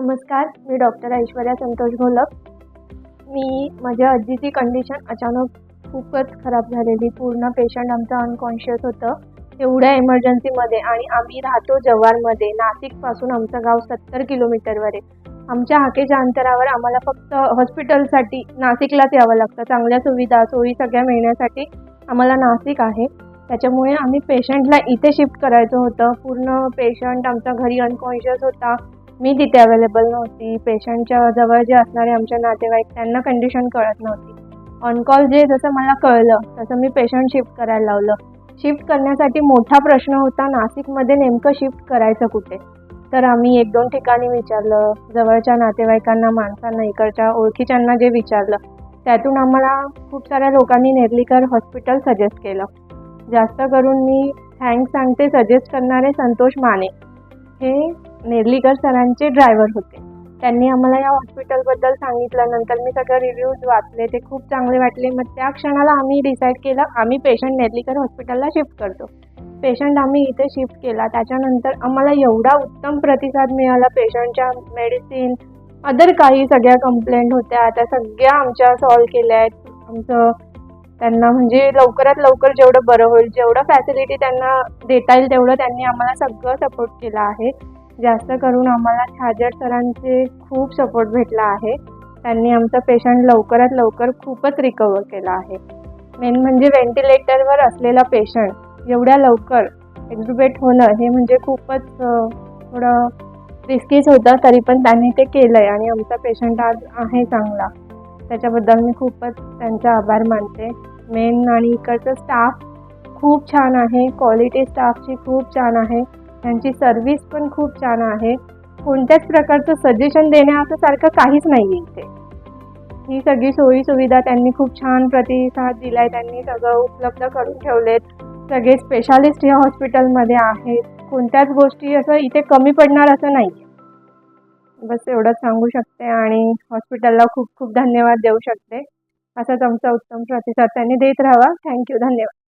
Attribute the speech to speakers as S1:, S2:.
S1: नमस्कार, मी डॉक्टर ऐश्वर्या संतोष घोलप. माझ्या आजीची कंडिशन अचानक खूपच खराब झालेली. पूर्ण पेशंट आमचं अनकॉन्शियस होतं. एवढ्या इमर्जन्सीमध्ये आणि आम्ही राहतो जव्हारमध्ये. नाशिकपासून आमचं गाव 70 किलोमीटरवर आहे. आमच्या हाकेच्या अंतरावर आम्हाला फक्त हॉस्पिटलसाठी नाशिकलाच यावं लागतं. चांगल्या सुविधा, सोयी सगळ्या मिळण्यासाठी आम्हाला नाशिक आहे. त्याच्यामुळे आम्ही पेशंटला इथे शिफ्ट करायचं होतं. पूर्ण पेशंट आमच्या घरी अनकॉन्शियस होता. मी तिथे अवेलेबल नव्हती. पेशंटच्या जवळ जे असणारे आमचे नातेवाईक त्यांना कंडिशन कळत नव्हती. ऑन कॉल जसं मला कळलं तसं मी पेशंट शिफ्ट करायला लावलं. शिफ्ट करण्यासाठी मोठा प्रश्न होता, नाशिकमध्ये नेमकं शिफ्ट करायचं कुठे. तर आम्ही 1-2 ठिकाणी विचारलं, जवळच्या नातेवाईकांना, माणसांना, इकडच्या ओळखीच्यांना जे विचारलं त्यातून आम्हाला खूप साऱ्या लोकांनी नेर्लीकर हॉस्पिटल सजेस्ट केलं. जास्त करून मी थँक्स सांगते सजेस्ट करणारे संतोष माने. हे नेर्लीकर सरांचे ड्रायव्हर होते. त्यांनी आम्हाला या हॉस्पिटलबद्दल सांगितलं. नंतर मी सगळे रिव्ह्यूज वाचले, ते खूप चांगले वाटले. मग त्या क्षणाला आम्ही डिसाईड केलं आम्ही पेशंट नेर्लीकर हॉस्पिटलला शिफ्ट करतो. पेशंट आम्ही इथे शिफ्ट केला. त्याच्यानंतर आम्हाला एवढा उत्तम प्रतिसाद मिळाला. पेशंटच्या मेडिसिन, अदर काही सगळ्या कंप्लेंट होत्या त्या सगळ्या आमच्या सॉल्व केल्या आहेत. आमचं त्यांना म्हणजे लवकरात लवकर जेवढं बरं होईल, जेवढं फॅसिलिटी त्यांना देता येईल तेवढं त्यांनी आम्हाला सगळं सपोर्ट केला आहे. जास्त करून आम्हाला छाजेड सरांचे खूप सपोर्ट भेटला आहे. त्यांनी आमचा पेशंट लवकरात लवकर खूपच रिकवर केला आहे. मेन म्हणजे व्हेंटिलेटरवर असलेला पेशंट एवढ्या लवकर एक्झुबेट होणं हे म्हणजे खूपच थोडं रिस्कीच होतं. तरी पण त्यांनी ते केलं आहे आणि आमचा पेशंट आज आहे चांगला. त्याच्याबद्दल मी खूपच त्यांचे आभार मानते. मेन आणि इकडचं स्टाफ खूप छान आहे. क्वालिटी स्टाफची खूप छान आहे. त्यांची सर्व्हिस पण खूप छान आहे. कोणत्याच प्रकारचं सजेशन देण्याचं सारखं काहीच नाही आहे इथे. ही सगळी सोयी सुविधा त्यांनी खूप छान प्रतिसाद दिला आहे. त्यांनी सगळं उपलब्ध करून ठेवलेत. सगळे स्पेशालिस्ट या हॉस्पिटलमध्ये आहेत. कोणत्याच गोष्टी असं इथे कमी पडणार असं नाही. बस एवढंच सांगू शकते आणि हॉस्पिटलला खूप खूप धन्यवाद देऊ शकते. असाच आमचा उत्तम प्रतिसाद त्यांनी देत राहावा. थँक्यू. धन्यवाद.